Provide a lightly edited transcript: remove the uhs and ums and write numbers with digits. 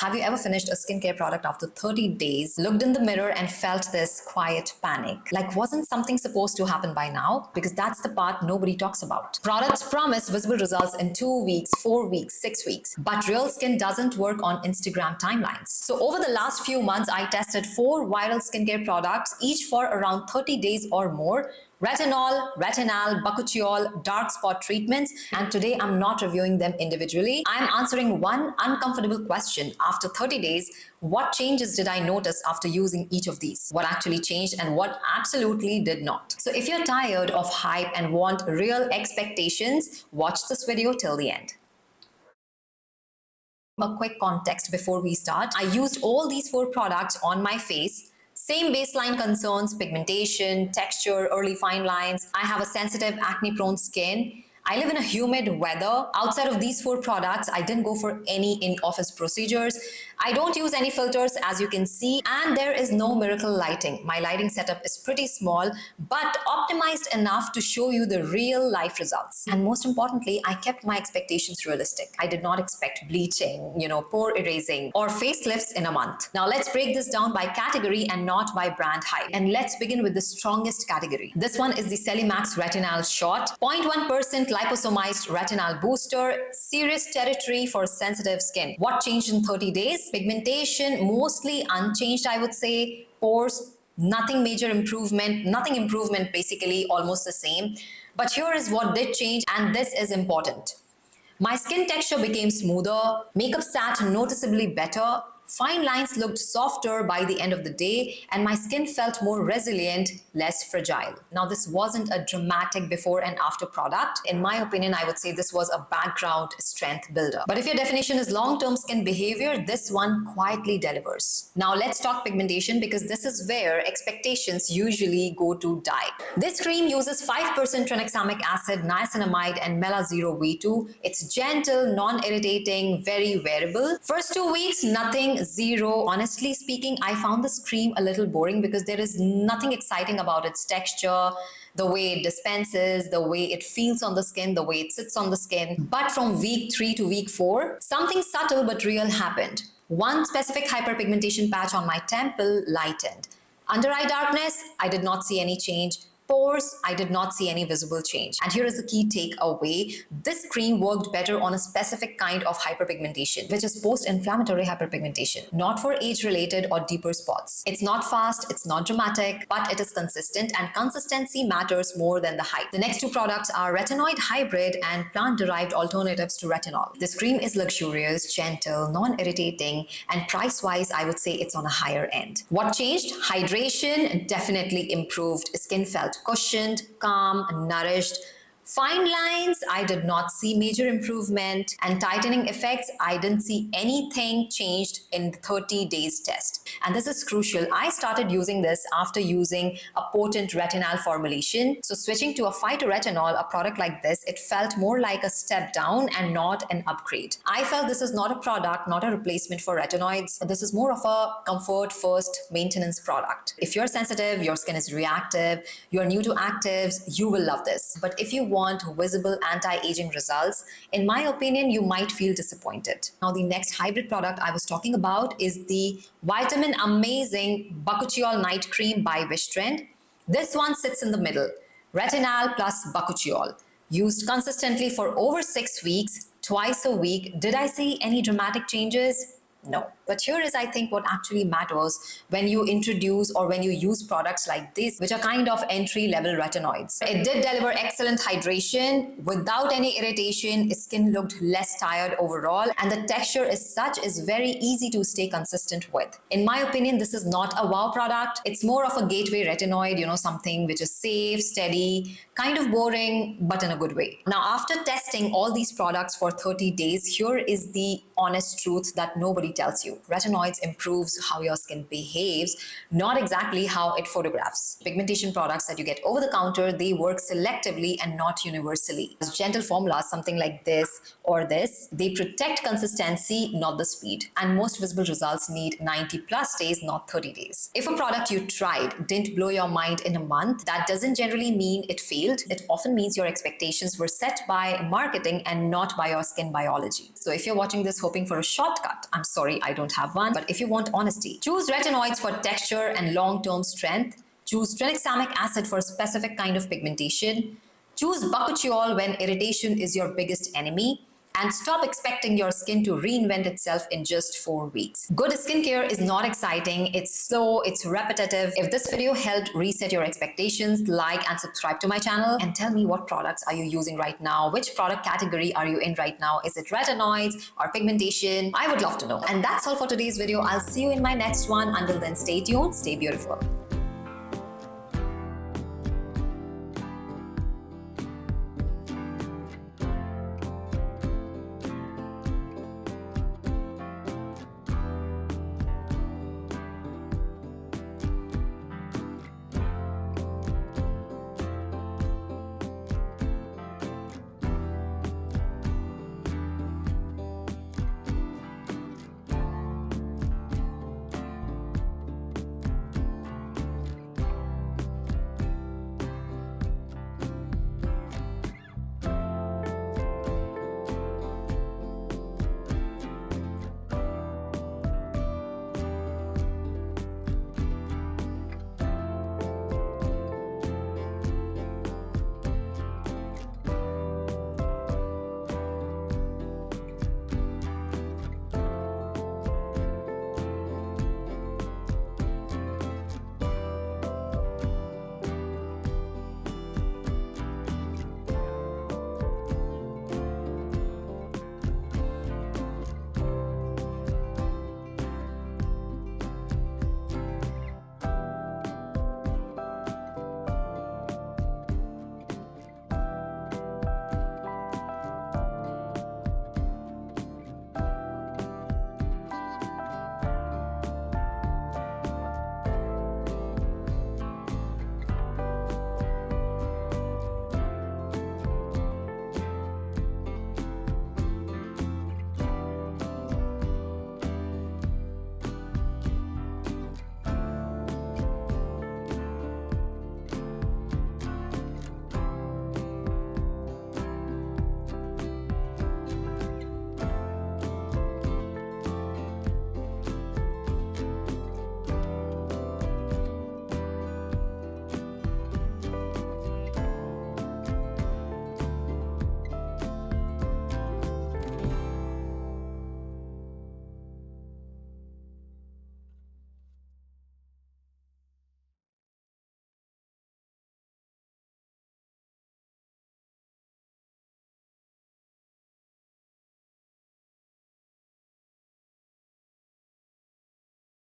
Have you ever finished a skincare product after 30 days, looked in the mirror and felt this quiet panic? Like, wasn't something supposed to happen by now? Because that's the part nobody talks about. Products promise visible results in 2 weeks, 4 weeks, 6 weeks, but real skin doesn't work on Instagram timelines. So over the last few months, I tested 4 viral skincare products, each for around 30 days or more. Retinol, Retinal, Bakuchiol, dark spot treatments, and today I'm not reviewing them individually. I'm answering one uncomfortable question. After 30 days, what changes did I notice after using each of these? What actually changed and what absolutely did not? So if you're tired of hype and want real expectations, watch this video till the end. A quick context before we start. I used all these 4 products on my face. Same baseline concerns: pigmentation, texture, early fine lines. I have a sensitive acne-prone skin. I live in a humid weather. Outside of these 4 products, I didn't go for any in-office procedures. I don't use any filters, as you can see, and there is no miracle lighting. My lighting setup is pretty small, but optimized enough to show you the real life results. And most importantly, I kept my expectations realistic. I did not expect bleaching, pore erasing, or facelifts in a month. Now let's break this down by category and not by brand hype. And let's begin with the strongest category. This one is the Celimax Retinal Shot, 0.1% liposomized retinal booster, serious territory for sensitive skin. What changed in 30 days? Pigmentation, mostly unchanged, I would say. Pores, nothing major improvement, nothing improvement, basically almost the same. But here is what did change, and this is important. My skin texture became smoother, makeup sat noticeably better, fine lines looked softer by the end of the day, and my skin felt more resilient, less fragile. Now, this wasn't a dramatic before and after product. In my opinion, I would say this was a background strength builder. But if your definition is long-term skin behavior, this one quietly delivers. Now, let's talk pigmentation, because this is where expectations usually go to die. This cream uses 5% tranexamic acid, niacinamide, and Mela0V2. It's gentle, non-irritating, very wearable. First 2 weeks, nothing, zero. Honestly speaking, I found this cream a little boring because there is nothing exciting about its texture, the way it dispenses, the way it feels on the skin, the way it sits on the skin. But from week 3 to week 4, something subtle but real happened. One specific hyperpigmentation patch on my temple lightened. Under eye darkness, I did not see any change. Pores, I did not see any visible change. And here is the key takeaway. This cream worked better on a specific kind of hyperpigmentation, which is post-inflammatory hyperpigmentation, not for age-related or deeper spots. It's not fast, it's not dramatic, but it is consistent, and consistency matters more than the hype. The next 2 products are retinoid hybrid and plant-derived alternatives to retinol. This cream is luxurious, gentle, non-irritating, and price-wise, I would say it's on a higher end. What changed? Hydration definitely improved. Skin felt cushioned, calm, nourished. Fine lines, I did not see major improvement, and tightening effects, I didn't see anything changed in the 30 days test. And this is crucial. I started using this after using a potent retinal formulation. So switching to a Phyto-retinol, a product like this, it felt more like a step down and not an upgrade. I felt this is not a product, not a replacement for retinoids. This is more of a comfort first maintenance product. If you're sensitive, your skin is reactive, you're new to actives, you will love this. But if you want visible anti-aging results, in my opinion, you might feel disappointed. Now, the next hybrid product I was talking about is the Vitamin Amazing Bakuchiol Night Cream by Wishtrend. This one sits in the middle, retinal plus Bakuchiol. Used consistently for over 6 weeks, twice a week. Did I see any dramatic changes? No. But here is, I think, what actually matters when you introduce or when you use products like this, which are kind of entry-level retinoids. It did deliver excellent hydration without any irritation. Skin looked less tired overall, and the texture is very easy to stay consistent with. In my opinion, this is not a wow product. It's more of a gateway retinoid, something which is safe, steady, kind of boring, but in a good way. Now, after testing all these products for 30 days, here is the honest truth that nobody tells you. Retinoids improves how your skin behaves, not exactly how it photographs. Pigmentation products that you get over the counter, they work selectively and not universally. As gentle formulas, something like this or this, they protect consistency, not the speed. And most visible results need 90 plus days, not 30 days. If a product you tried didn't blow your mind in a month, that doesn't generally mean it failed. It often means your expectations were set by marketing and not by your skin biology. So if you're watching this, hoping for a shortcut. I'm sorry, I don't have one, but if you want honesty, choose retinoids for texture and long-term strength. Choose tranexamic acid for a specific kind of pigmentation. Choose Bakuchiol when irritation is your biggest enemy. And stop expecting your skin to reinvent itself in just 4 weeks. Good skincare is not exciting, it's slow, it's repetitive. If this video helped reset your expectations, like and subscribe to my channel and tell me what products are you using right now, which product category are you in right now, is it retinoids or pigmentation? I would love to know. And that's all for today's video. I'll see you in my next one. Until then, stay tuned, stay beautiful.